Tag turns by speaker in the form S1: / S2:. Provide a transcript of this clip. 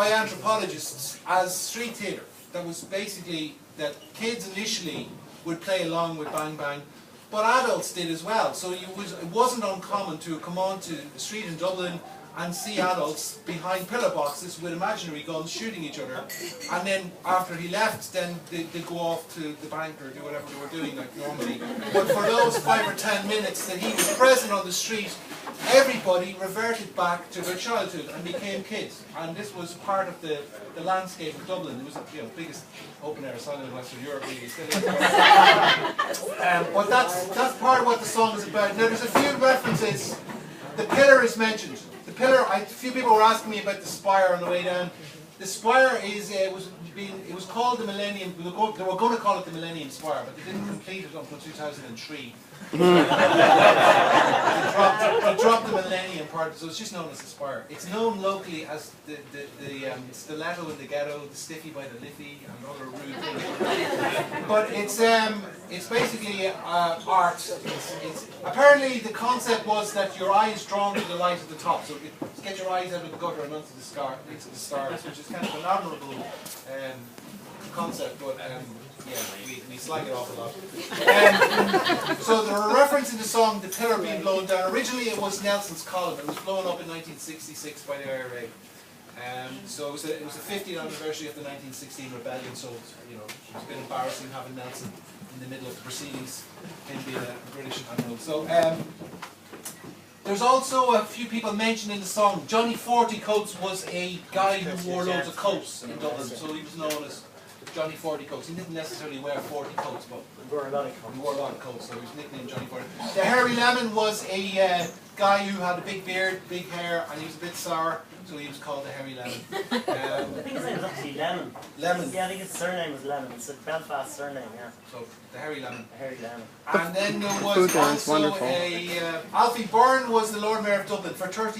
S1: by anthropologists as street theatre. That was basically that kids initially would play along with Bang Bang, but adults did as well. So it wasn't uncommon to come onto the street in Dublin and see adults behind pillar boxes with imaginary guns shooting each other, and then after he left, then they'd go off to the bank or do whatever they were doing like normally. But for those 5 or 10 minutes that he was present on the street, everybody reverted back to their childhood and became kids. And this was part of the landscape of Dublin. It was the biggest open air asylum in Western Europe, really. But that's part of what the song is about. Now there's a few references. The pillar is mentioned. The pillar, a few people were asking me about the spire on the way down. The spire it was called the Millennium. They were going to call it the Millennium Spire, but they didn't complete it until 2003. They dropped the Millennium part, so it's just known as the Spire. It's known locally as the stiletto in the ghetto, the stiffy by the liffy, and other rude things. But it's basically art. Apparently the concept was that your eye is drawn to the light at the top, so get your eyes out of the gutter and onto the stars, which is kind of an admirable concept, but we slag it off a lot. So there are references in the song, the pillar being blown down. Originally it was Nelson's column. It was blown up in 1966 by the IRA. So it was the 50th anniversary of the 1916 rebellion, so it was a bit embarrassing having Nelson in the middle of the proceedings, him being a British admiral. So there's also a few people mentioned in the song. Johnny 40 Coats was a guy who wore loads of coats in Dublin, so he was known as Johnny 40 Coats. He didn't necessarily wear 40 coats, but he wore a lot of coats, so he was nicknamed Johnny 40. The Hairy Lemon was a guy who had a big beard, big hair, and he was a bit sour, so he was called the Hairy Lemon.
S2: I think his name was actually Lemon.
S1: Lemon.
S2: Yeah, I think his surname was Lemon. It's a Belfast surname, yeah.
S1: So, the Hairy Lemon.
S2: The Hairy Lemon.
S1: And then there was also Alfie Byrne was the Lord Mayor of Dublin for 30 years.